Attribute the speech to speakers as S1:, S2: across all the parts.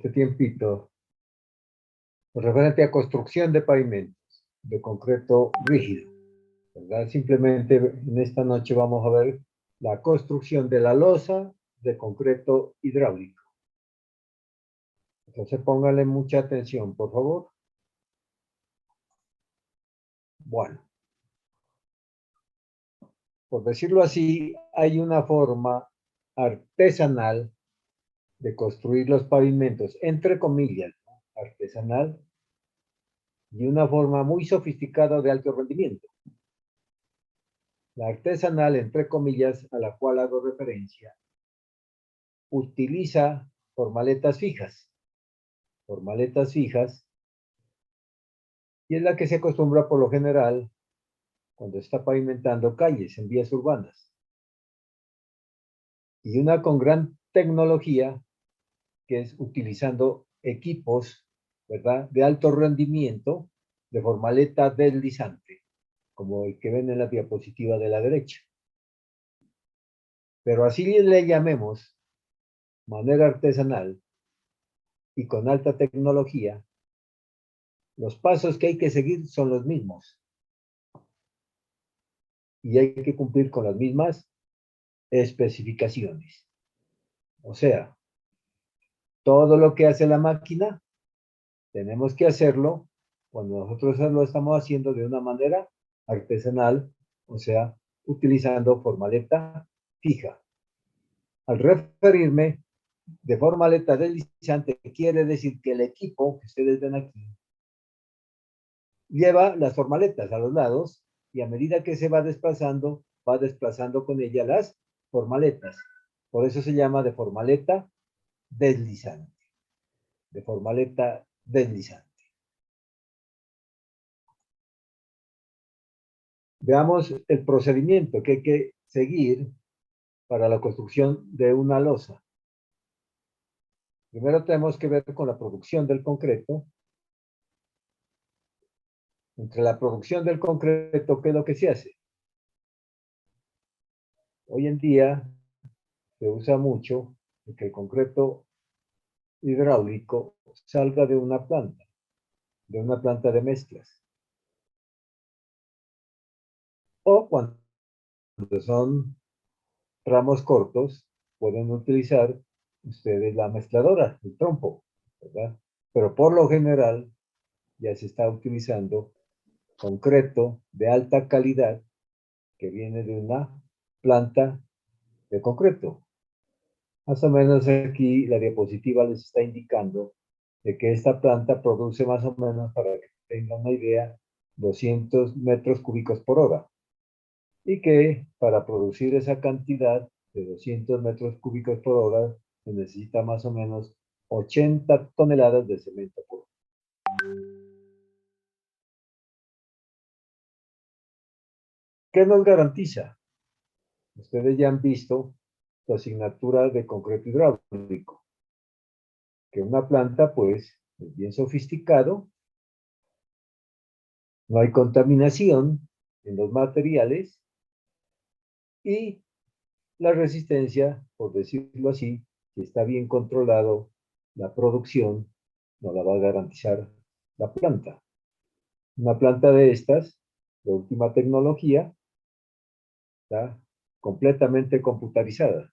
S1: este tiempito, referente a construcción de pavimentos de concreto rígido, ¿verdad? Simplemente en esta noche vamos a ver la construcción de la losa de concreto hidráulico. Entonces póngale mucha atención, por favor. Bueno, por decirlo así, hay una forma artesanal de construir los pavimentos, entre comillas, ¿no? Artesanal, y una forma muy sofisticada de alto rendimiento. La artesanal, entre comillas, a la cual hago referencia, utiliza formaletas fijas. Formaletas fijas, y es la que se acostumbra por lo general cuando está pavimentando calles en vías urbanas. Y una con gran tecnología, que es utilizando equipos, ¿verdad?, de alto rendimiento, de formaleta deslizante, como el que ven en la diapositiva de la derecha. Pero así le llamemos, manera artesanal y con alta tecnología, los pasos que hay que seguir son los mismos. Y hay que cumplir con las mismas especificaciones. O sea, todo lo que hace la máquina, tenemos que hacerlo cuando nosotros lo estamos haciendo de una manera artesanal, o sea, utilizando formaleta fija. Al referirme de formaleta deslizante, quiere decir que el equipo que ustedes ven aquí lleva las formaletas a los lados y a medida que se va desplazando con ella las formaletas. Por eso se llama de formaleta deslizante. De formaleta deslizante. Veamos el procedimiento que hay que seguir para la construcción de una losa. Primero tenemos que ver con la producción del concreto. Entre la producción del concreto, ¿qué es lo que se hace? Hoy en día se usa mucho que el concreto hidráulico salga de una planta de mezclas. O cuando son tramos cortos, pueden utilizar ustedes la mezcladora, el trompo, ¿verdad? Pero por lo general ya se está utilizando concreto de alta calidad que viene de una planta de concreto. Más o menos aquí la diapositiva les está indicando de que esta planta produce más o menos, para que tengan una idea, 200 metros cúbicos por hora. Y que para producir esa cantidad de 200 metros cúbicos por hora se necesita más o menos 80 toneladas de cemento por hora. ¿Qué nos garantiza? Ustedes ya han visto su asignatura de concreto hidráulico, que una planta pues es bien sofisticado, no hay contaminación en los materiales y la resistencia, por decirlo así, si está bien controlado la producción, no la va a garantizar la planta. Una planta de estas, de última tecnología, está completamente computarizada.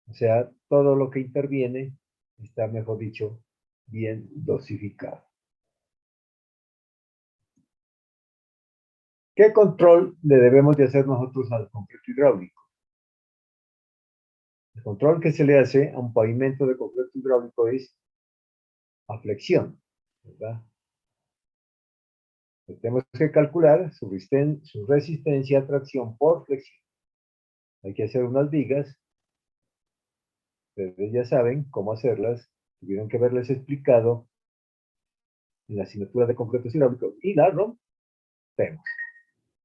S1: O sea, todo lo que interviene está, mejor dicho, bien dosificado. ¿Qué control le debemos de hacer nosotros al concreto hidráulico? El control que se le hace a un pavimento de concreto hidráulico es a flexión, ¿verdad? Pues tenemos que calcular su resistencia a tracción por flexión. Hay que hacer unas vigas. Ustedes ya saben cómo hacerlas. Tuvieron que haberles explicado en la asignatura de concretos hidráulicos. Y la rompemos.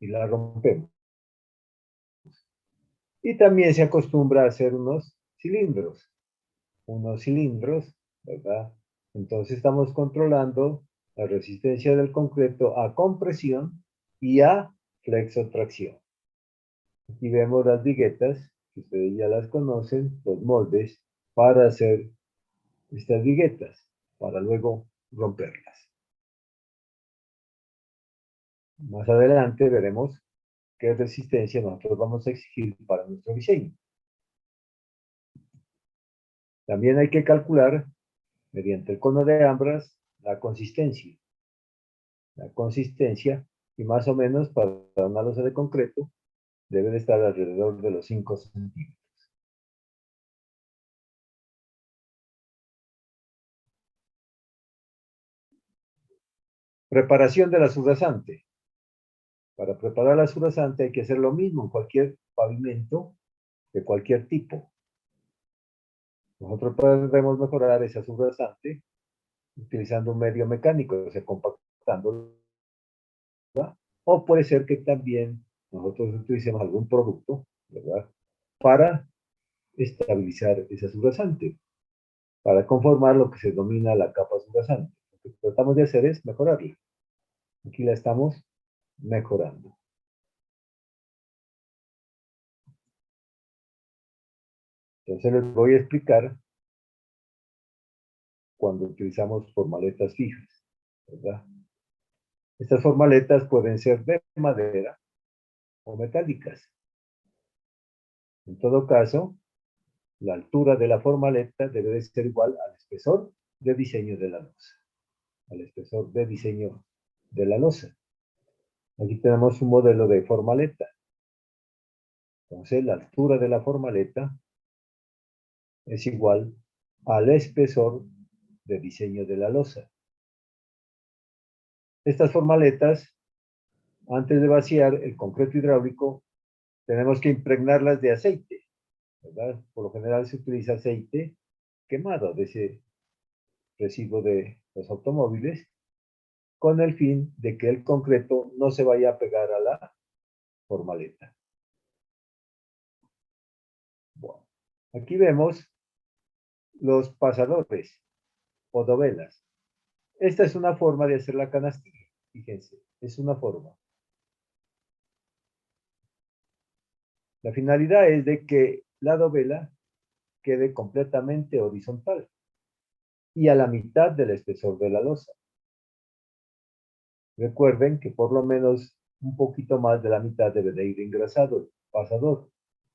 S1: Y la rompemos. Y también se acostumbra a hacer unos cilindros. ¿Verdad? Entonces estamos controlando la resistencia del concreto a compresión y a flexotracción. Aquí vemos las viguetas, que ustedes ya las conocen, los moldes, para hacer estas viguetas para luego romperlas. Más adelante veremos qué resistencia nosotros vamos a exigir para nuestro diseño. También hay que calcular, mediante el cono de Ambras, la consistencia. La consistencia, y más o menos para una losa de concreto, debe de estar alrededor de los 5 centímetros. Preparación de la subrasante. Para preparar la subrasante hay que hacer lo mismo en cualquier pavimento de cualquier tipo. Nosotros podemos mejorar esa subrasante utilizando un medio mecánico, o sea, compactando, ¿verdad? O puede ser que también nosotros utilicemos algún producto, ¿verdad? Para estabilizar esa subrasante, para conformar lo que se denomina la capa subrasante. Lo que tratamos de hacer es mejorarla. Aquí la estamos mejorando. Entonces les voy a explicar cuando utilizamos formaletas fijas, ¿verdad? Estas formaletas pueden ser de madera o metálicas. En todo caso, la altura de la formaleta debe de ser igual al espesor de diseño de la losa. Al espesor de diseño de la losa. Aquí tenemos un modelo de formaleta. Entonces, la altura de la formaleta es igual al espesor de diseño de la losa. Estas formaletas, antes de vaciar el concreto hidráulico, tenemos que impregnarlas de aceite, ¿verdad? Por lo general se utiliza aceite quemado de ese residuo de los automóviles, con el fin de que el concreto no se vaya a pegar a la formaleta. Bueno, aquí vemos los pasadores o dovelas. Esta es una forma de hacer la canastilla. Fíjense, es una forma. La finalidad es de que la dovela quede completamente horizontal y a la mitad del espesor de la losa. Recuerden que por lo menos un poquito más de la mitad debe de ir engrasado el pasador,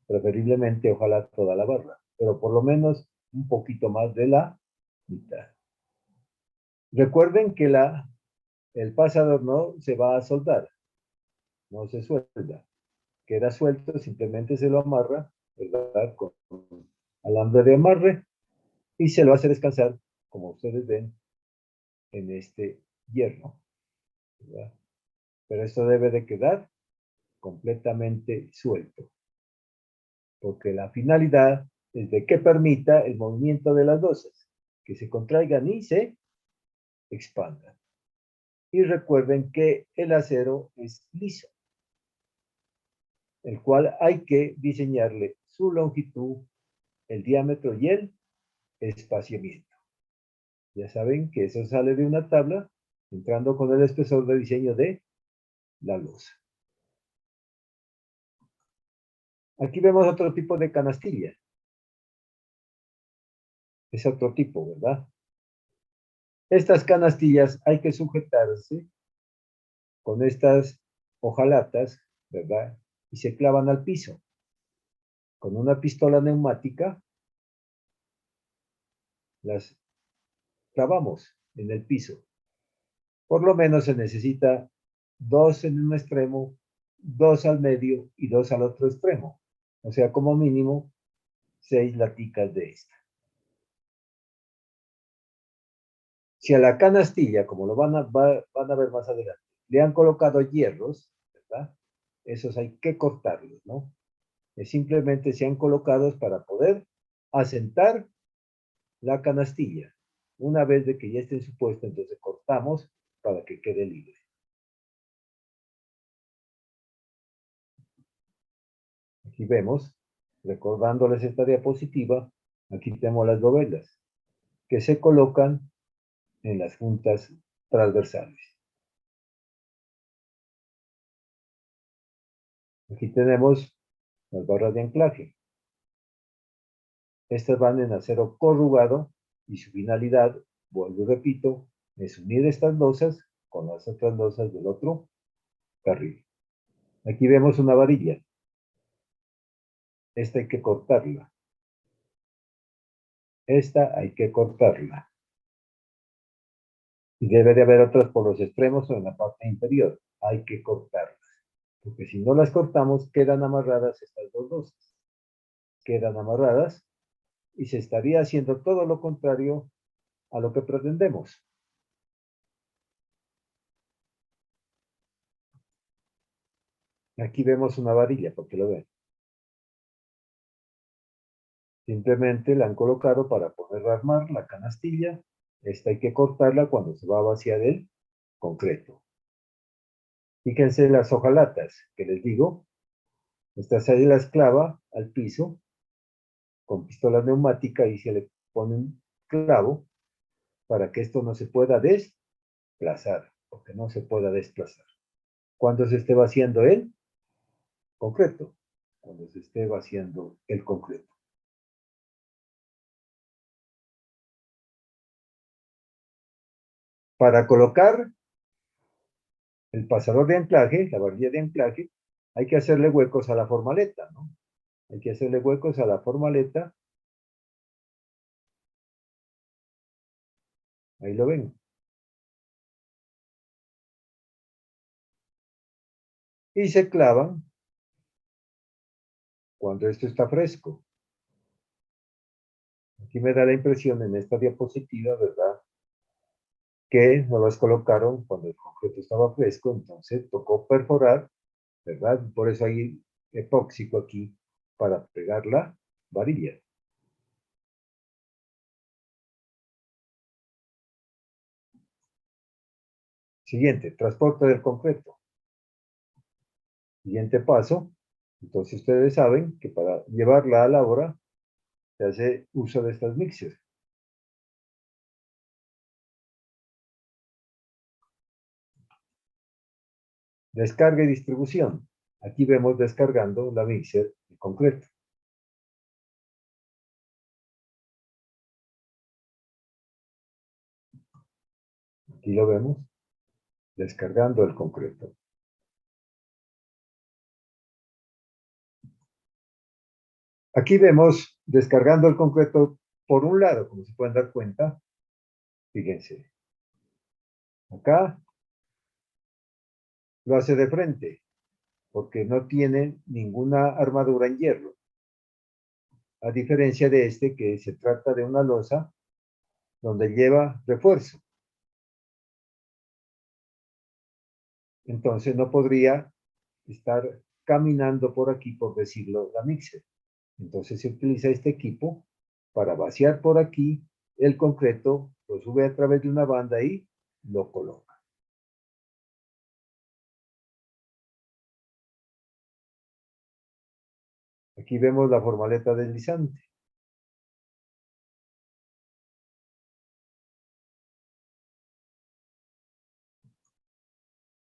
S1: preferiblemente ojalá toda la barra, pero por lo menos un poquito más de la mitad. Recuerden que el pasador no se va a soldar, no se suelda, queda suelto, simplemente se lo amarra, ¿verdad? Con alambre de amarre y se lo hace descansar, como ustedes ven, en este hierro, ¿verdad? Pero esto debe de quedar completamente suelto, porque la finalidad es de que permita el movimiento de las losas, que se contraigan y se expandan. Y recuerden que el acero es liso, el cual hay que diseñarle su longitud, el diámetro y el espaciamiento. Ya saben que eso sale de una tabla, entrando con el espesor de diseño de la losa. Aquí vemos otro tipo de canastilla. Es otro tipo, ¿verdad? Estas canastillas hay que sujetarse con estas hojalatas, ¿verdad? Y se clavan al piso. Con una pistola neumática las clavamos en el piso. Por lo menos se necesita dos en un extremo, dos al medio y dos al otro extremo. O sea, como mínimo, 6 laticas de esta. Si a la canastilla, como lo van a ver más adelante, le han colocado hierros, ¿verdad? Esos hay que cortarlos, ¿no? Simplemente se han colocado para poder asentar la canastilla. Una vez de que ya esté en su puesto, entonces cortamos para que quede libre. Aquí vemos, recordándoles esta diapositiva, aquí tenemos las dovelas que se colocan en las juntas transversales. Aquí tenemos las barras de anclaje. Estas van en acero corrugado y su finalidad, vuelvo y repito, es unir estas losas con las otras losas del otro carril. Aquí vemos una varilla. Esta hay que cortarla. Esta hay que cortarla. Y debe de haber otras por los extremos o en la parte inferior. Hay que cortarlas. Porque si no las cortamos, quedan amarradas estas dos losas. Quedan amarradas y se estaría haciendo todo lo contrario a lo que pretendemos. Aquí vemos una varilla, porque lo ven. Simplemente la han colocado para poder armar la canastilla. Esta hay que cortarla cuando se va a vaciar el concreto. Fíjense las hojalatas que les digo. Esta se las clava al piso con pistola neumática y se le pone un clavo para que esto no se pueda desplazar, porque no se pueda desplazar. Cuando se esté vaciando el concreto, cuando se esté vaciando el concreto. Para colocar el pasador de anclaje, la varilla de anclaje, hay que hacerle huecos a la formaleta, ¿no? Hay que hacerle huecos a la formaleta. Ahí lo ven. Y se clavan cuando esto está fresco. Aquí me da la impresión en esta diapositiva, ¿verdad? Que no las colocaron cuando el concreto estaba fresco, entonces tocó perforar, ¿verdad? Por eso hay epóxico aquí para pegar la varilla. Siguiente, transporte del concreto. Siguiente paso, entonces ustedes saben que para llevarla a la obra se hace uso de estas mixers. Descarga y distribución. Aquí vemos descargando la mixer de concreto. Aquí lo vemos, descargando el concreto. Aquí vemos descargando el concreto por un lado, como se pueden dar cuenta. Fíjense. Acá lo hace de frente, porque no tiene ninguna armadura en hierro. A diferencia de este, que se trata de una losa donde lleva refuerzo. Entonces no podría estar caminando por aquí, por decirlo, la mixer. Entonces se utiliza este equipo para vaciar por aquí el concreto, lo sube a través de una banda y lo coloca. Aquí vemos la formaleta deslizante.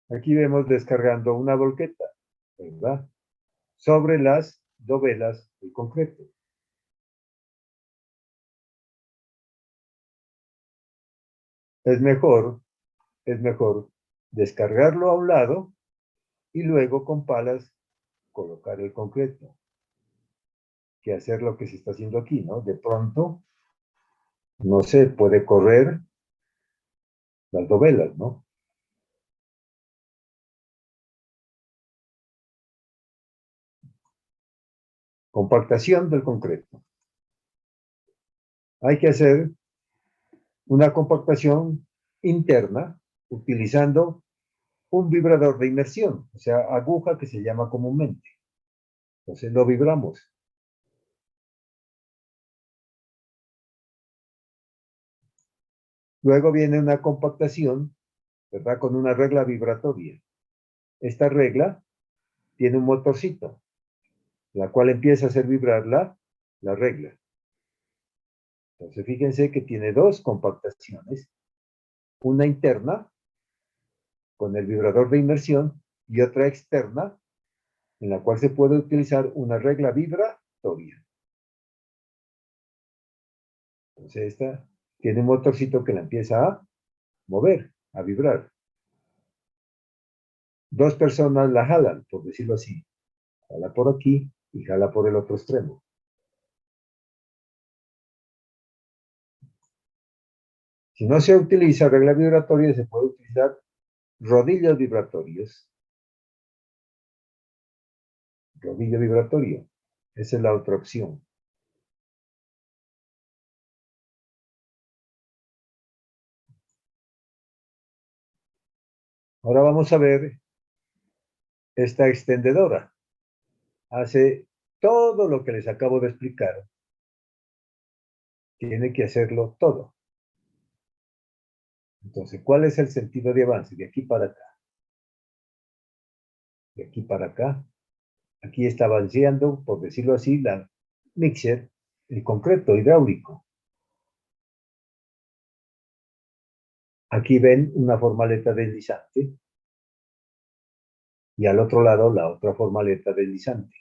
S1: Aquí vemos descargando una volqueta, ¿verdad? Sobre las dovelas del concreto. Es mejor descargarlo a un lado y luego con palas colocar el concreto, que hacer lo que se está haciendo aquí, ¿no? De pronto, no se puede correr las dovelas, ¿no? Compactación del concreto. Hay que hacer una compactación interna utilizando un vibrador de inmersión, o sea, aguja que se llama comúnmente. Entonces lo vibramos. Luego viene una compactación, ¿verdad? Con una regla vibratoria. Esta regla tiene un motorcito, la cual empieza a hacer vibrar la regla. Entonces fíjense que tiene dos compactaciones, una interna con el vibrador de inmersión y otra externa en la cual se puede utilizar una regla vibratoria. Entonces esta tiene un motorcito que la empieza a mover, a vibrar. Dos personas la jalan, por decirlo así. Jala por aquí y jala por el otro extremo. Si no se utiliza regla vibratoria, se puede utilizar rodillos vibratorios. Rodillo vibratorio. Esa es la otra opción. Ahora vamos a ver esta extendedora. Hace todo lo que les acabo de explicar. Tiene que hacerlo todo. Entonces, ¿cuál es el sentido de avance? De aquí para acá. De aquí para acá. Aquí está avanceando, por decirlo así, la mixer, el concreto hidráulico. Aquí ven una formaleta deslizante y al otro lado la otra formaleta deslizante.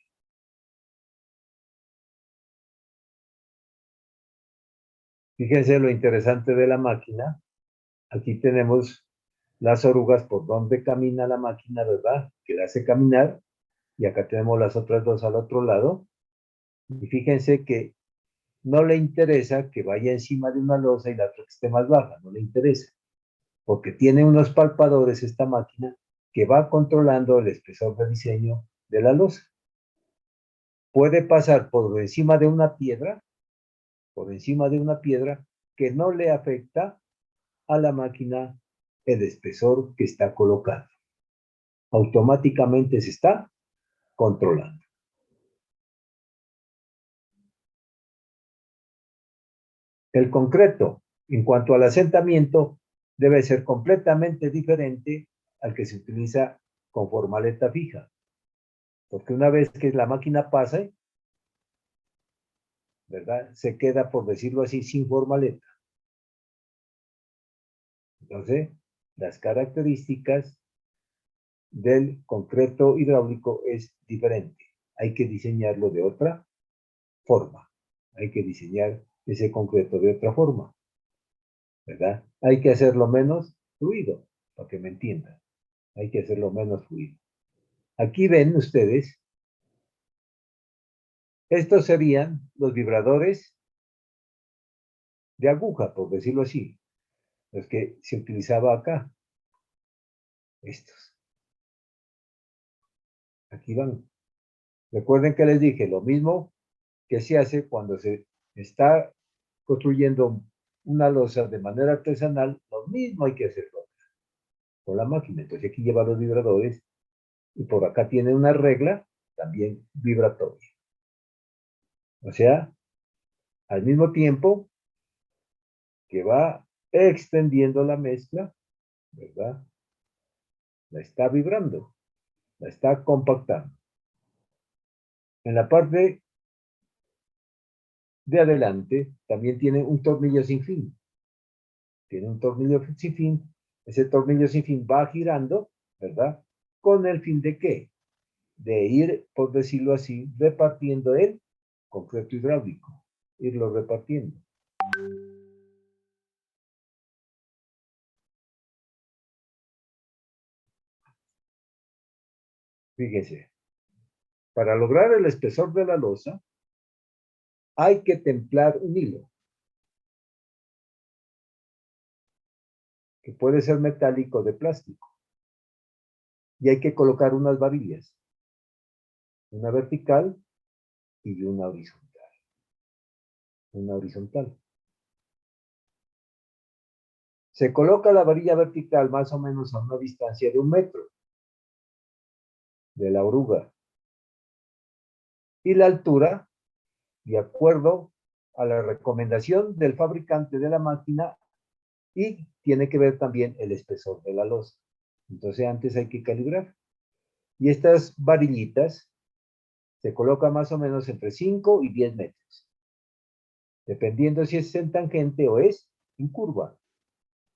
S1: Fíjense lo interesante de la máquina. Aquí tenemos las orugas por donde camina la máquina, ¿verdad? Que la hace caminar. Y acá tenemos las otras dos al otro lado. Y fíjense que no le interesa que vaya encima de una losa y la otra que esté más baja. No le interesa. Porque tiene unos palpadores esta máquina que va controlando el espesor de diseño de la losa. Puede pasar por encima de una piedra, que no le afecta a la máquina el espesor que está colocado. Automáticamente se está controlando. El concreto, en cuanto al asentamiento, debe ser completamente diferente al que se utiliza con formaleta fija. Porque una vez que la máquina pase, ¿verdad? Se queda, por decirlo así, sin formaleta. Entonces, las características del concreto hidráulico es diferente. Hay que diseñarlo de otra forma. Hay que diseñar ese concreto de otra forma, ¿verdad? Hay que hacerlo menos fluido, para que me entiendan. Hay que hacerlo menos fluido. Aquí ven ustedes, estos serían los vibradores de aguja, por decirlo así, los que se utilizaba acá. Estos. Aquí van. Recuerden que les dije lo mismo que se hace cuando se está construyendo una losa de manera artesanal, lo mismo hay que hacerlo con la máquina. Entonces aquí lleva los vibradores y por acá tiene una regla también vibratoria. O sea, al mismo tiempo que va extendiendo la mezcla, ¿verdad? La está vibrando, la está compactando. En la parte de adelante también tiene un tornillo sin fin. Tiene un tornillo sin fin. Ese tornillo sin fin va girando, ¿verdad? ¿Con el fin de qué? De ir, por decirlo así, repartiendo el concreto hidráulico. Irlo repartiendo. Fíjese, para lograr el espesor de la losa, hay que templar un hilo, que puede ser metálico o de plástico. Y hay que colocar unas varillas, una vertical y una horizontal. Una horizontal. Se coloca la varilla vertical más o menos a una distancia de 1 metro de la oruga. Y la altura, de acuerdo a la recomendación del fabricante de la máquina, y tiene que ver también el espesor de la losa. Entonces antes hay que calibrar. Y estas varillitas se colocan más o menos entre 5 y 10 metros, dependiendo si es en tangente o es en curva.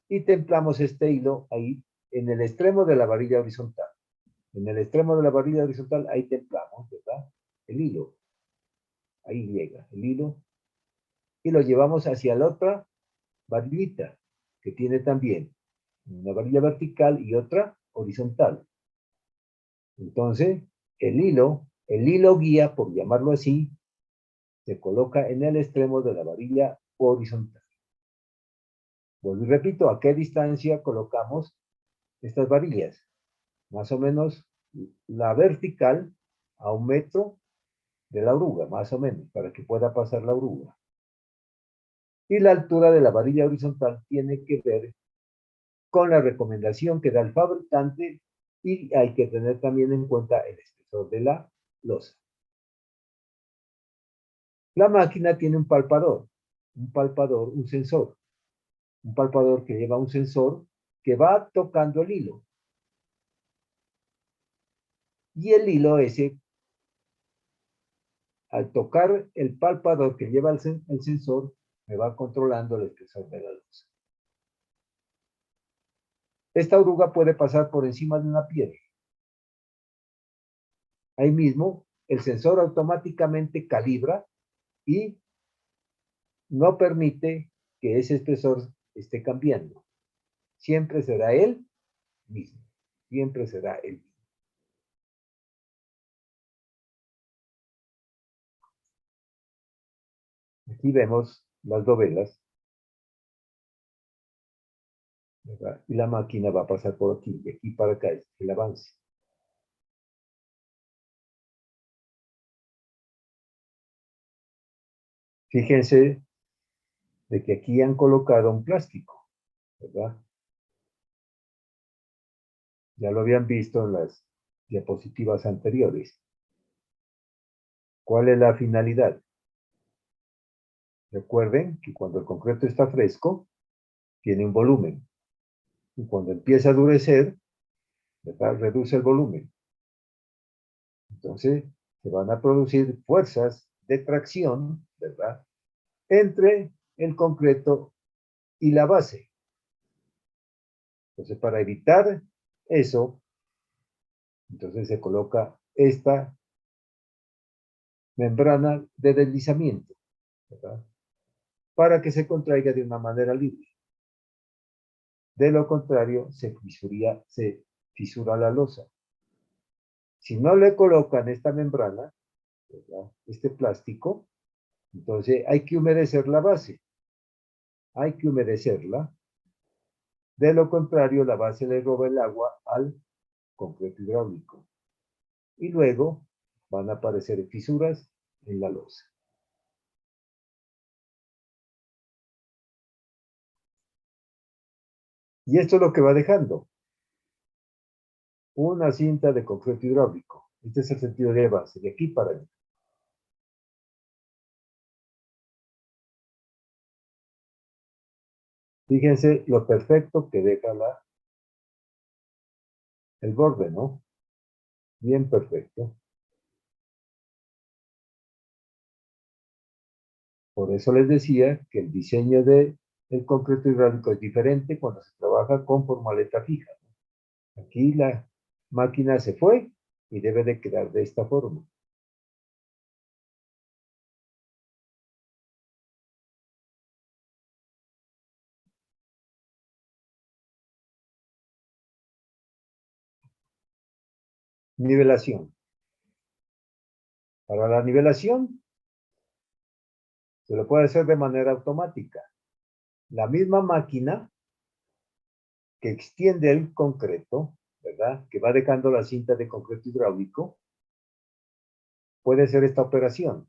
S1: Y templamos este hilo ahí en el extremo de la varilla horizontal. En el extremo de la varilla horizontal, ahí templamos, ¿verdad? El hilo. Ahí llega el hilo. Y lo llevamos hacia la otra varillita, que tiene también una varilla vertical y otra horizontal. Entonces, el hilo guía, por llamarlo así, se coloca en el extremo de la varilla horizontal. Vuelvo y repito, ¿a qué distancia colocamos estas varillas? Más o menos la vertical a 1 metro de la oruga, más o menos, para que pueda pasar la oruga. Y la altura de la varilla horizontal tiene que ver con la recomendación que da el fabricante y hay que tener también en cuenta el espesor de la losa. La máquina tiene un palpador, un sensor. Un palpador que lleva un sensor que va tocando el hilo. Y el hilo ese, al tocar el palpador que lleva el sensor, me va controlando el espesor de la losa. Esta oruga puede pasar por encima de una piedra. Ahí mismo, el sensor automáticamente calibra y no permite que ese espesor esté cambiando. Siempre será él mismo. Siempre será él mismo. Aquí vemos las dovelas, ¿verdad? Y la máquina va a pasar por aquí, de aquí para acá es el avance. Fíjense de que aquí han colocado un plástico, ¿verdad? Ya lo habían visto en las diapositivas anteriores. ¿Cuál es la finalidad? Recuerden que cuando el concreto está fresco, tiene un volumen. Y cuando empieza a endurecer, ¿verdad? Reduce el volumen. Entonces, se van a producir fuerzas de tracción, ¿verdad? Entre el concreto y la base. Entonces, para evitar eso, entonces se coloca esta membrana de deslizamiento, ¿verdad? Para que se contraiga de una manera libre. De lo contrario, se fisura la losa. Si no le colocan esta membrana, ¿verdad? Este plástico, entonces hay que humedecer la base. Hay que humedecerla. De lo contrario, la base le roba el agua al concreto hidráulico. Y luego van a aparecer fisuras en la losa. Y esto es lo que va dejando. Una cinta de concreto hidráulico. Este es el sentido de avance, de aquí para allá. Fíjense lo perfecto que deja el borde, ¿no? Bien perfecto. Por eso les decía que el diseño del concreto hidráulico es diferente cuando se trabaja con formaleta fija. Aquí la máquina se fue y debe de quedar de esta forma. Nivelación. Para la nivelación se lo puede hacer de manera automática. La misma máquina que extiende el concreto, ¿verdad? Que va dejando la cinta de concreto hidráulico, puede ser esta operación.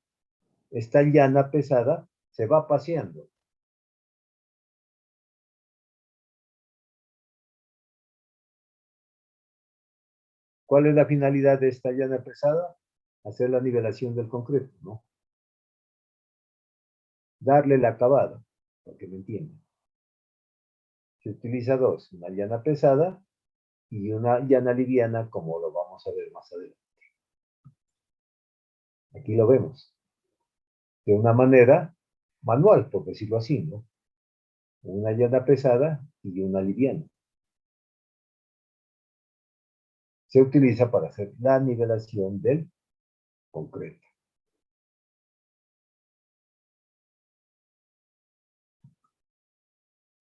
S1: Esta llana pesada se va paseando. ¿Cuál es la finalidad de esta llana pesada? Hacer la nivelación del concreto, ¿no? Darle el acabado, para que me entiendan. Se utiliza dos, una llana pesada y una llana liviana, como lo vamos a ver más adelante. Aquí lo vemos. De una manera manual, por decirlo así, ¿no? Una llana pesada y una liviana. Se utiliza para hacer la nivelación del concreto.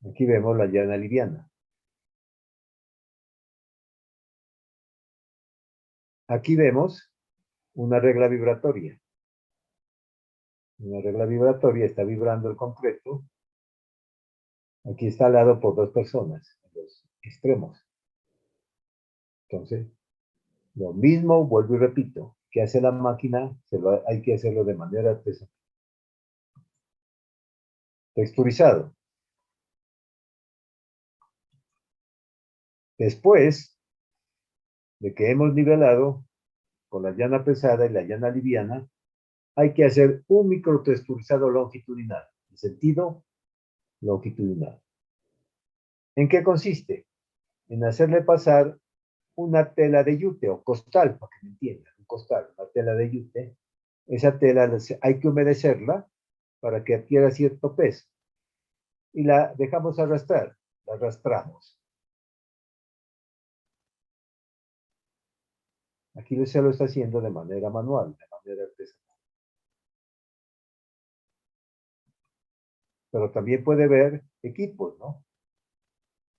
S1: Aquí vemos la llana liviana. Aquí vemos una regla vibratoria. Una regla vibratoria está vibrando el concreto. Aquí está al lado por dos personas, en los extremos. Entonces, lo mismo, vuelvo y repito, que hace la máquina, hay que hacerlo de manera texturizado. Después de que hemos nivelado con la llana pesada y la llana liviana, hay que hacer un microtexturizado longitudinal, en sentido longitudinal. ¿En qué consiste? En hacerle pasar una tela de yute o costal, para que me entiendan, un costal, una tela de yute. Esa tela hay que humedecerla para que adquiera cierto peso y la dejamos arrastrar, la arrastramos. Aquí se lo está haciendo de manera manual, de manera artesanal. Pero también puede ver equipos, ¿no?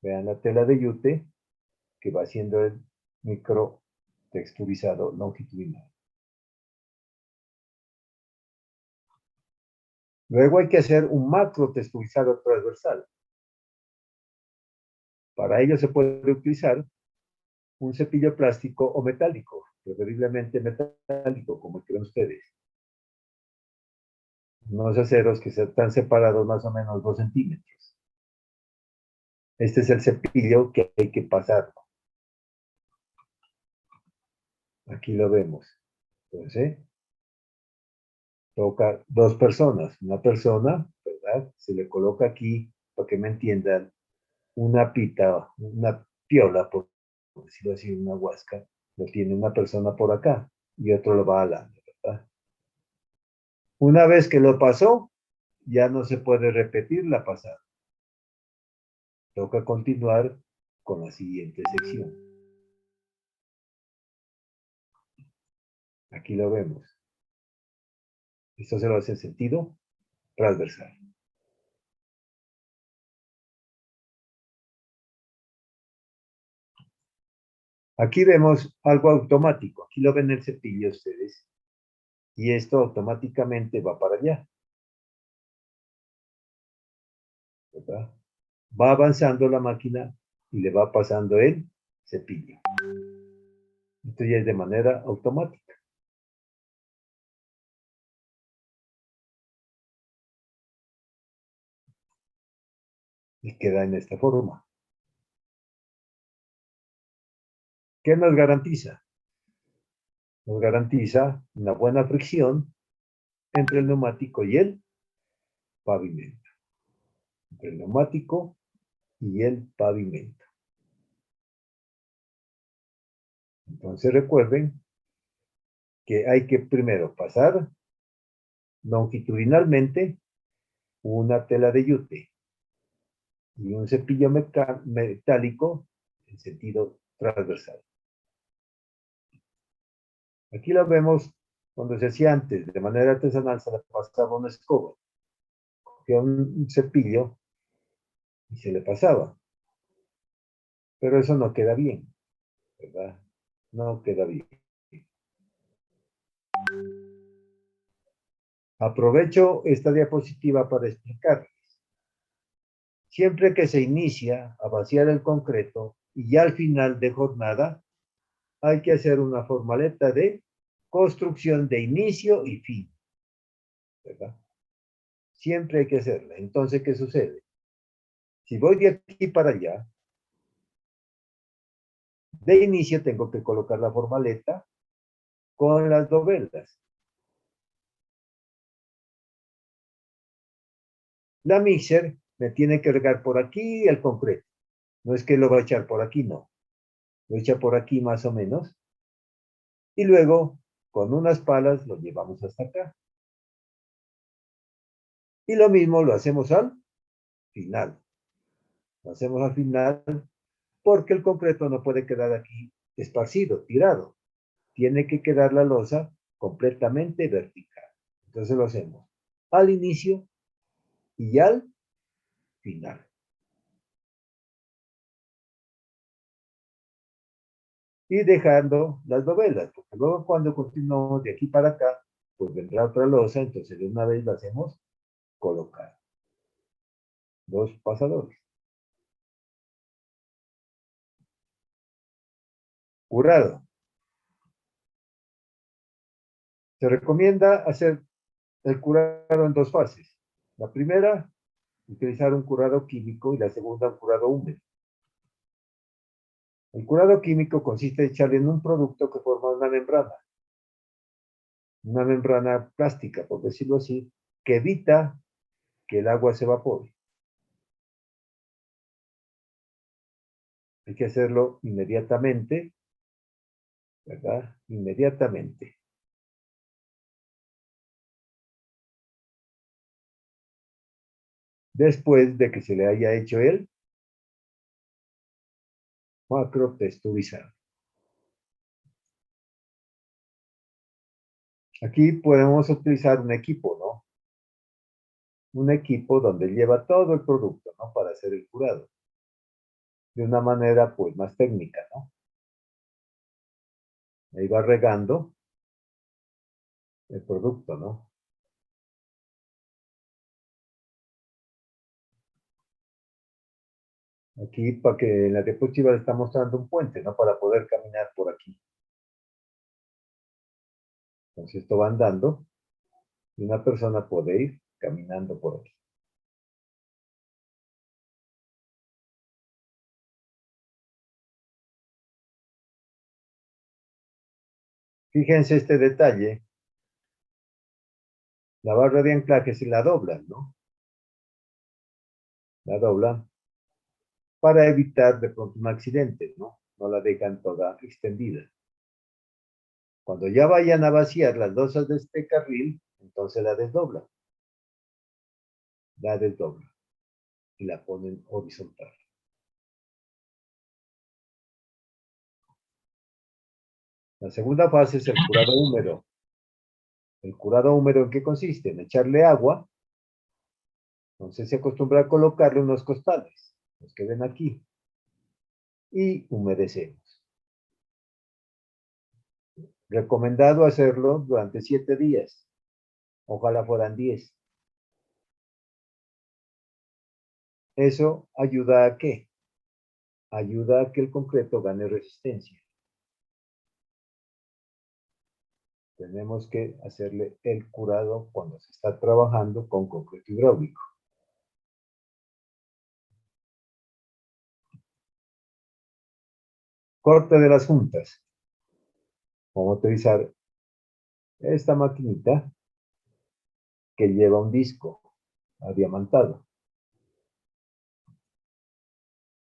S1: Vean la tela de yute que va haciendo el micro texturizado longitudinal. Luego hay que hacer un macro texturizado transversal. Para ello se puede utilizar un cepillo plástico o metálico, preferiblemente metálico, como quieran ustedes. Unos aceros que están separados más o menos 2 centímetros. Este es el cepillo que hay que pasar. Aquí lo vemos. Entonces, toca dos personas. Una persona, ¿verdad? Se le coloca aquí, para que me entiendan, una pita, una piola, por decirlo así, una huasca. Lo tiene una persona por acá y otro lo va alando, ¿verdad? Una vez que lo pasó, ya no se puede repetir la pasada. Toca continuar con la siguiente sección. Aquí lo vemos. Esto se lo hace en sentido transversal. Aquí vemos algo automático. Aquí lo ven el cepillo ustedes. Y esto automáticamente va para allá. ¿Verdad? Va avanzando la máquina y le va pasando el cepillo. Esto ya es de manera automática. Y queda en esta forma. ¿Qué nos garantiza? Nos garantiza una buena fricción entre el neumático y el pavimento. Entre el neumático y el pavimento. Entonces recuerden que hay que primero pasar longitudinalmente una tela de yute y un cepillo metálico en sentido transversal. Aquí lo vemos cuando se hacía antes, de manera artesanal, se le pasaba una escoba, cogía un cepillo y se le pasaba. Pero eso no queda bien, ¿verdad? No queda bien. Aprovecho esta diapositiva para explicar. Siempre que se inicia a vaciar el concreto y ya al final de jornada, hay que hacer una formaleta de construcción de inicio y fin, ¿verdad? Siempre hay que hacerla. Entonces, ¿qué sucede? Si voy de aquí para allá, de inicio tengo que colocar la formaleta con las dovelas. La mixer me tiene que regar por aquí el concreto. No es que lo va a echar por aquí, no. Lo echa por aquí más o menos. Y luego, con unas palas, lo llevamos hasta acá. Y lo mismo lo hacemos al final. Lo hacemos al final porque el concreto no puede quedar aquí esparcido, tirado. Tiene que quedar la losa completamente vertical. Entonces lo hacemos al inicio y al final. y dejando las dovelas, porque luego cuando continuamos de aquí para acá, pues vendrá otra losa, entonces de una vez la hacemos colocar. Dos pasadores. Curado. Se recomienda hacer el curado en dos fases. La primera, utilizar un curado químico y la segunda, un curado húmedo. El curado químico consiste en echarle en un producto que forma una membrana plástica, por decirlo así, que evita que el agua se evapore. Hay que hacerlo inmediatamente, ¿verdad? Inmediatamente. Después de que se le haya hecho el macro texturizado. Aquí podemos utilizar un equipo, ¿no? Un equipo donde lleva todo el producto, ¿no? Para hacer el curado. De una manera, pues, más técnica, ¿no? Ahí va regando el producto, ¿no? Aquí, para que en la diapositiva le está mostrando un puente, ¿no? Para poder caminar por aquí. Entonces, esto va andando y una persona puede ir caminando por aquí. Fíjense este detalle. La barra de anclaje se la doblan, ¿no? La doblan para evitar de pronto un accidente, ¿no? No la dejan toda extendida. Cuando ya vayan a vaciar las losas de este carril, entonces la desdoblan y la ponen horizontal. La segunda fase es el curado húmedo. ¿El curado húmedo en qué consiste? En echarle agua. Entonces se acostumbra a colocarle unos costales, los que ven aquí, y humedecemos. Recomendado hacerlo durante 7 días. Ojalá fueran 10. Eso ayuda a qué? Ayuda a que el concreto gane resistencia. Tenemos que hacerle el curado cuando se está trabajando con concreto hidráulico. Corte de las juntas. Vamos a utilizar esta maquinita que lleva un disco adiamantado.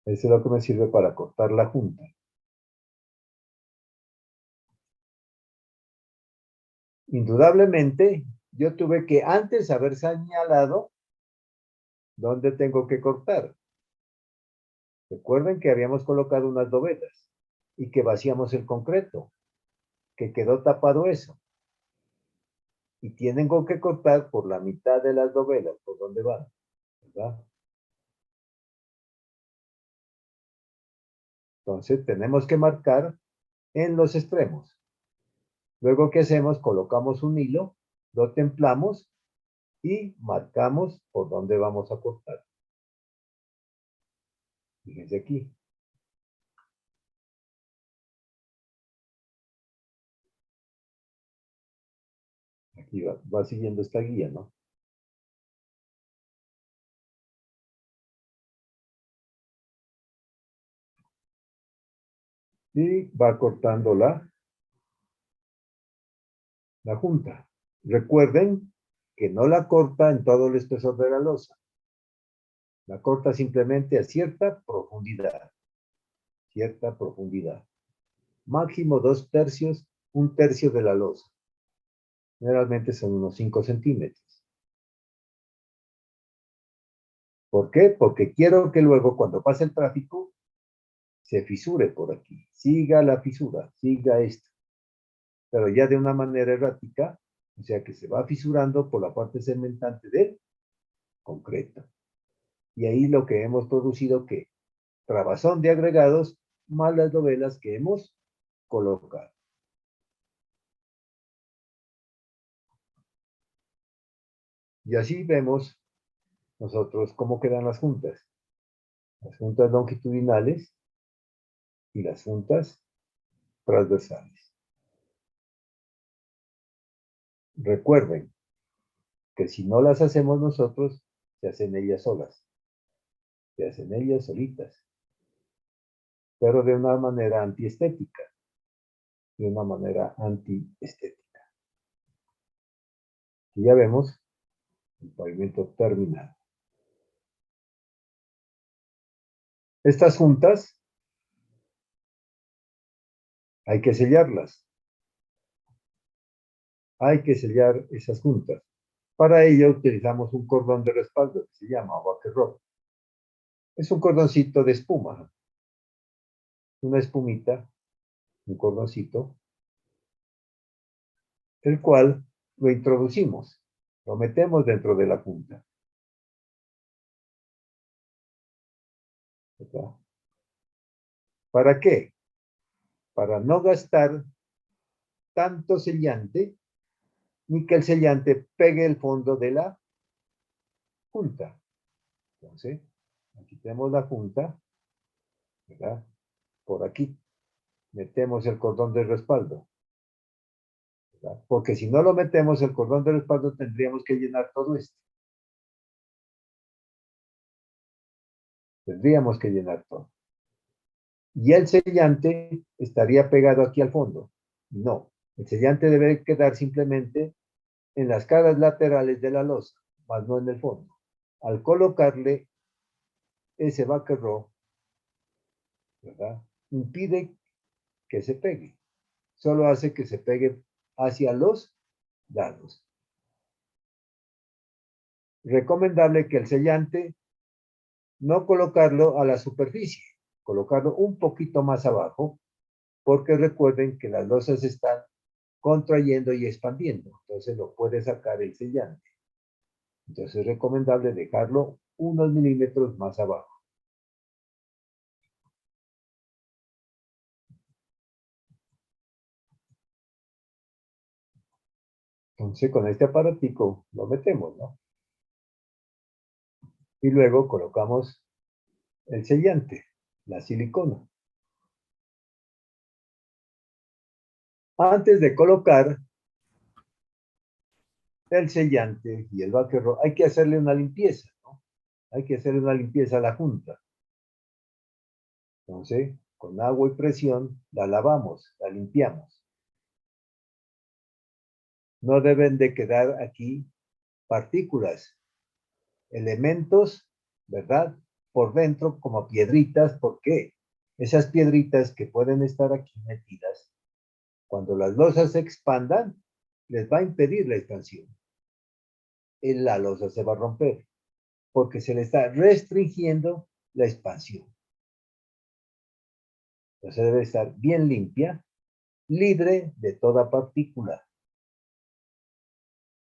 S1: Eso es lo que me sirve para cortar la junta. Indudablemente, yo tuve que antes haber señalado dónde tengo que cortar. Recuerden que habíamos colocado unas dovelas y que vaciamos el concreto, que quedó tapado eso. Y tienen que cortar por la mitad de las dovelas, por donde van, ¿verdad? Entonces tenemos que marcar en los extremos. Luego, ¿qué hacemos? Colocamos un hilo, lo templamos y marcamos por dónde vamos a cortar. Fíjense aquí. Aquí va siguiendo esta guía, ¿no? Y va cortando la junta. Recuerden que no la corta en todo el espesor de la losa. La corta simplemente a cierta profundidad. Cierta profundidad. Máximo 2/3, 1/3 de la losa. Generalmente son unos 5 centímetros. ¿Por qué? Porque quiero que luego cuando pase el tráfico se fisure por aquí. Siga la fisura, siga esto. Pero ya de una manera errática, o sea que se va fisurando por la parte cementante del concreto. Y ahí lo que hemos producido que trabazón de agregados más las dovelas que hemos colocar. Y así vemos nosotros cómo quedan las juntas longitudinales y las juntas transversales. Recuerden que si no las hacemos nosotros, se hacen ellas solas, se hacen ellas solitas, pero de una manera antiestética, de una manera antiestética. Y ya vemos el pavimento terminado. Estas juntas hay que sellarlas. Hay que sellar esas juntas. Para ello utilizamos un cordón de respaldo que se llama bucket rope. Es un cordoncito de espuma, una espumita, un cordoncito, el cual lo introducimos, lo metemos dentro de la junta. ¿Verdad? ¿Para qué? Para no gastar tanto sellante, ni que el sellante pegue el fondo de la junta. Entonces, aquí tenemos la junta, ¿verdad? Por aquí metemos el cordón de respaldo, ¿verdad? Porque si no lo metemos el cordón de respaldo, tendríamos que llenar todo esto. Tendríamos que llenar todo. Y el sellante estaría pegado aquí al fondo. No, el sellante debe quedar simplemente en las caras laterales de la losa, más no en el fondo. Al colocarle ese bucket rope, ¿verdad? Impide que se pegue. Solo hace que se pegue hacia los lados. Recomendable que el sellante no colocarlo a la superficie, colocarlo un poquito más abajo, porque recuerden que las losas están contrayendo y expandiendo, entonces lo puede sacar el sellante. Entonces es recomendable dejarlo unos milímetros más abajo. Entonces con este aparatico lo metemos, ¿no? Y luego colocamos el sellante, la silicona. Antes de colocar el sellante y el bucket rope, hay que hacerle una limpieza, ¿no? Hay que hacerle una limpieza a la junta. Entonces, con agua y presión, la lavamos, la limpiamos. No deben de quedar aquí partículas, elementos, ¿verdad? Por dentro como piedritas. ¿Por qué? Esas piedritas que pueden estar aquí metidas, cuando las losas se expandan, les va a impedir la expansión. La losa se va a romper, porque se le está restringiendo la expansión. Entonces debe estar bien limpia, libre de toda partícula,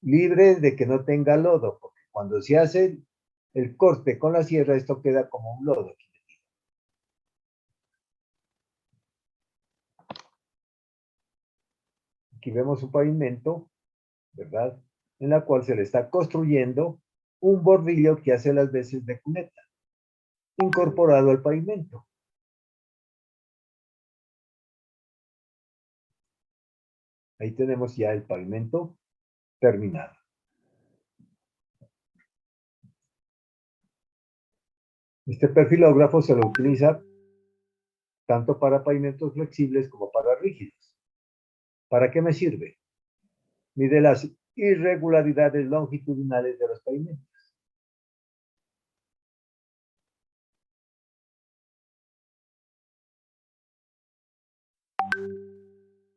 S1: libre de que no tenga lodo, porque cuando se hace el corte con la sierra, esto queda como un lodo. Aquí vemos un pavimento, ¿verdad? En la cual se le está construyendo un bordillo que hace las veces de cuneta, incorporado al pavimento. Ahí tenemos ya el pavimento terminado. Este perfilógrafo se lo utiliza tanto para pavimentos flexibles como para rígidos. ¿Para qué me sirve? Mide las irregularidades longitudinales de los pavimentos.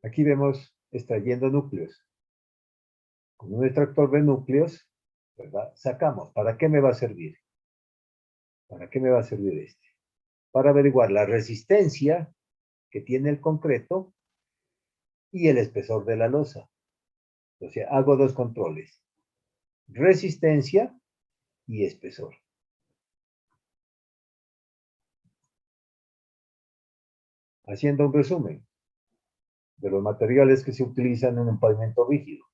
S1: Aquí vemos extrayendo núcleos. Con un extractor de núcleos, ¿verdad? Sacamos. ¿Para qué me va a servir? ¿Para qué me va a servir este? Para averiguar la resistencia que tiene el concreto y el espesor de la losa. O sea, hago dos controles. Resistencia y espesor. Haciendo un resumen. de los materiales que se utilizan en un pavimento rígido.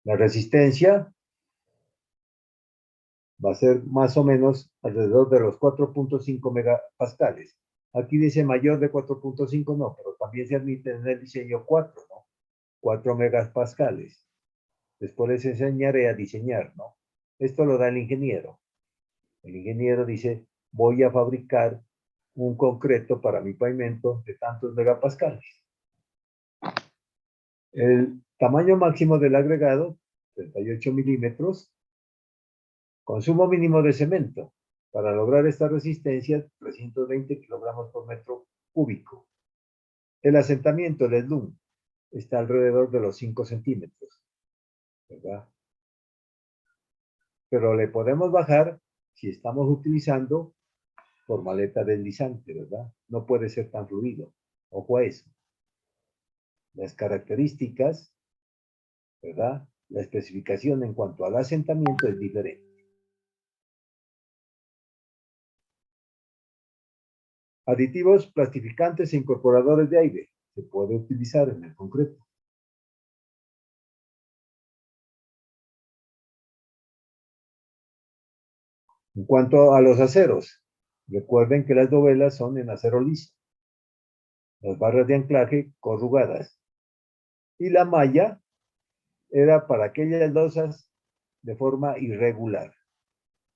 S1: La resistencia va a ser más o menos alrededor de los 4.5 megapascales. Aquí dice mayor de 4.5, no, pero también se admite en el diseño 4, ¿no? 4 megapascales. Después les enseñaré a diseñar, ¿no? Esto lo da el ingeniero. El ingeniero dice, voy a fabricar un concreto para mi pavimento de tantos megapascales. El tamaño máximo del agregado, 38 milímetros. Consumo mínimo de cemento. Para lograr esta resistencia, 320 kilogramos por metro cúbico. El asentamiento, el slum, está alrededor de los 5 centímetros, ¿verdad? Pero le podemos bajar si estamos utilizando por maleta deslizante, ¿verdad? No puede ser tan fluido. Ojo a eso. Las características, ¿verdad? La especificación en cuanto al asentamiento es diferente. Aditivos, plastificantes e incorporadores de aire. Se puede utilizar en el concreto. En cuanto a los aceros, recuerden que las dovelas son en acero liso. Las barras de anclaje corrugadas. Y la malla era para aquellas losas de forma irregular,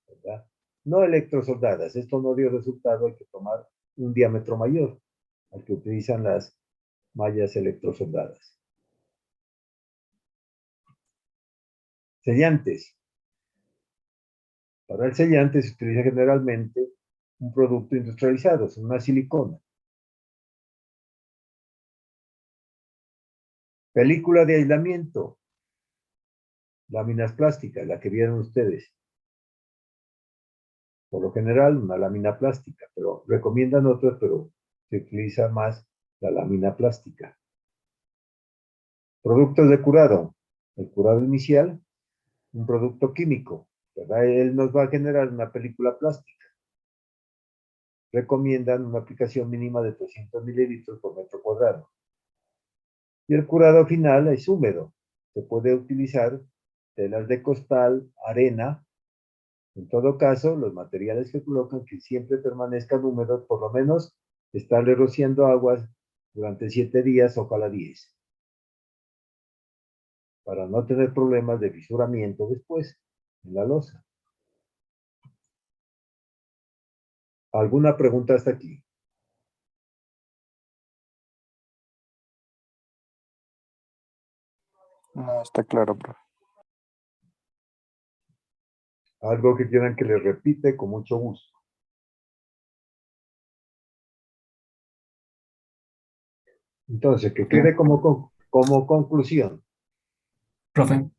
S1: ¿verdad? No electrosoldadas. Esto no dio resultado, hay que tomar un diámetro mayor al que utilizan las mallas electrosoldadas. Sellantes. Para el sellante se utiliza generalmente un producto industrializado, es una silicona. Película de aislamiento. Láminas plásticas, la que vieron ustedes. Por lo general, una lámina plástica, pero recomiendan otras, pero se utiliza más la lámina plástica. Productos de curado. El curado inicial, un producto químico, ¿verdad? Él nos va a generar una película plástica. Recomiendan una aplicación mínima de 300 mililitros por metro cuadrado. Y el curado final es húmedo. Se puede utilizar telas de costal, arena. En todo caso, los materiales que colocan que siempre permanezcan húmedos, por lo menos estarle rociando aguas durante 7 días, ojalá 10, para no tener problemas de fisuramiento después en la losa. ¿Alguna pregunta hasta aquí?
S2: No, está claro, profe.
S1: Algo que quieran que les repite con mucho gusto. Entonces, que quede como conclusión,
S3: Profe,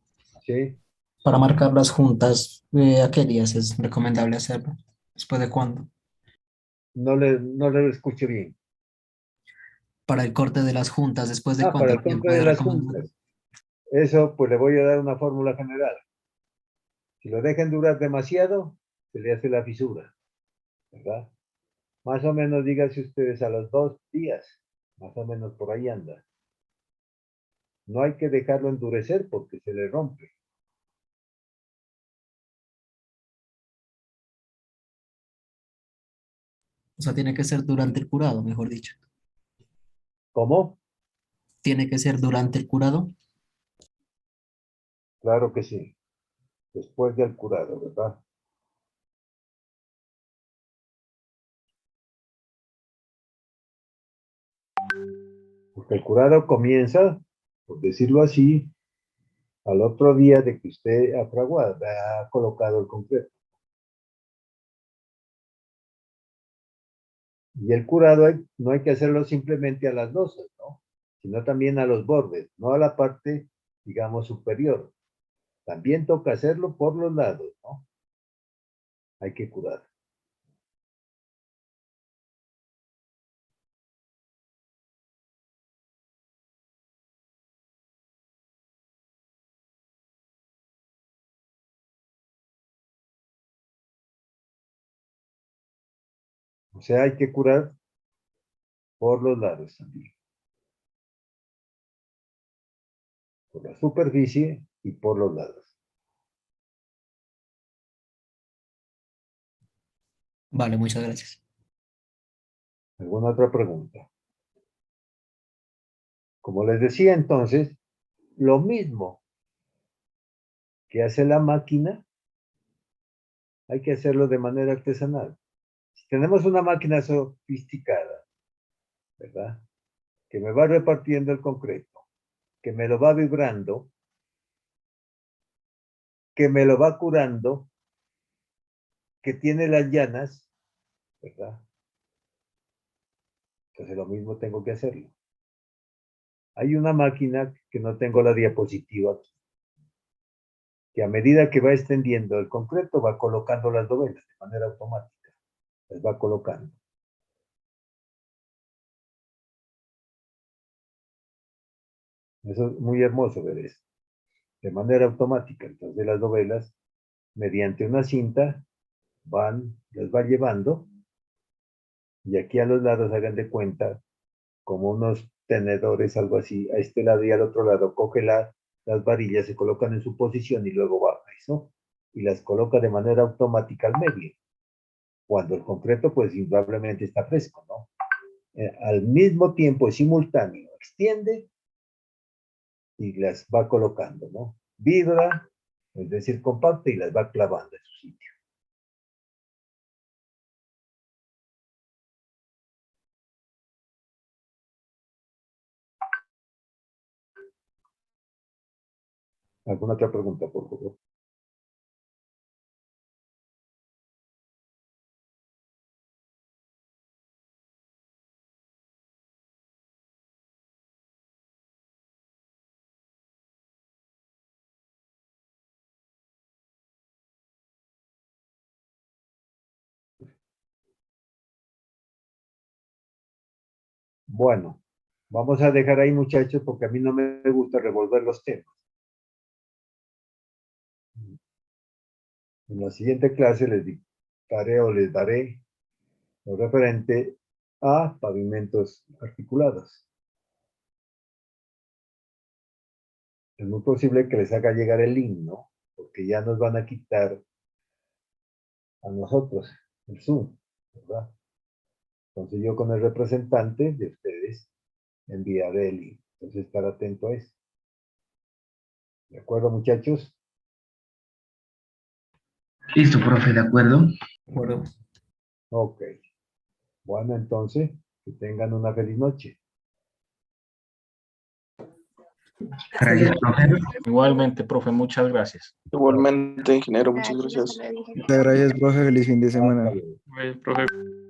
S1: ¿sí?
S3: para marcar las juntas, ¿a qué días es recomendable hacerlo? ¿Después de cuándo?
S1: No le escuché bien.
S3: Para el corte de las juntas, ¿después de
S1: Para
S3: cuánto
S1: el
S3: tiempo
S1: corte de
S3: es
S1: las
S3: recomendable?
S1: juntas. Eso, pues le voy a dar una fórmula general. Si lo dejan durar demasiado, se le hace la fisura, ¿verdad? Más o menos, díganse ustedes a los 2 días, más o menos por ahí anda. No hay que dejarlo endurecer porque se le rompe.
S3: O sea, tiene que ser durante el curado, mejor dicho.
S1: ¿Cómo?
S3: Tiene que ser durante el curado.
S1: Claro que sí. Después del curado, ¿verdad? Porque el curado comienza, por decirlo así, al otro día de que usted ha fraguado, ha colocado el concreto. Y el curado no hay que hacerlo simplemente a las losas, ¿no? Sino también a los bordes, no a la parte, digamos, superior. También toca hacerlo por los lados, ¿no? Hay que curar. O sea, hay que curar por los lados también. por la superficie y por los lados.
S3: Vale, muchas gracias.
S1: ¿Alguna otra pregunta? Como les decía entonces, lo mismo que hace la máquina, hay que hacerlo de manera artesanal. Si tenemos una máquina sofisticada, ¿verdad? Que me va repartiendo el concreto, que me lo va vibrando, que me lo va curando, que tiene las llanas, ¿verdad? Entonces lo mismo tengo que hacerlo. Hay una máquina que no tengo la diapositiva aquí, que a medida que va extendiendo el concreto va colocando las dovelas de manera automática. Las va colocando. Eso es muy hermoso ver eso. De manera automática. Entonces las dovelas, mediante una cinta, las va llevando, y aquí a los lados hagan de cuenta como unos tenedores, algo así, a este lado y al otro lado, coge las varillas, se colocan en su posición y luego baja eso, y las coloca de manera automática al medio, cuando el concreto pues indudablemente está fresco, ¿no? Al mismo tiempo, simultáneo, extiende y las va colocando, ¿no? Vibra, es decir, compacta, y las va clavando en su sitio. ¿Alguna otra pregunta, por favor? Bueno, vamos a dejar ahí, muchachos, porque a mí no me gusta revolver los temas. En la siguiente clase les dictaré o les daré lo referente a pavimentos articulados. Es muy posible que les haga llegar el link, ¿no? Porque ya nos van a quitar a nosotros el Zoom, ¿verdad? Entonces yo con el representante de ustedes enviaré el link. Entonces estar atento a eso. ¿De acuerdo, muchachos?
S2: Listo, profe, de acuerdo.
S3: Bueno,
S1: Ok. Bueno, entonces, que tengan una feliz noche.
S2: Gracias, profe.
S4: Igualmente, profe, muchas gracias.
S5: Igualmente, ingeniero, muchas gracias.
S6: Muchas gracias, profe. Feliz fin de semana.
S1: Hasta luego.
S4: Profe.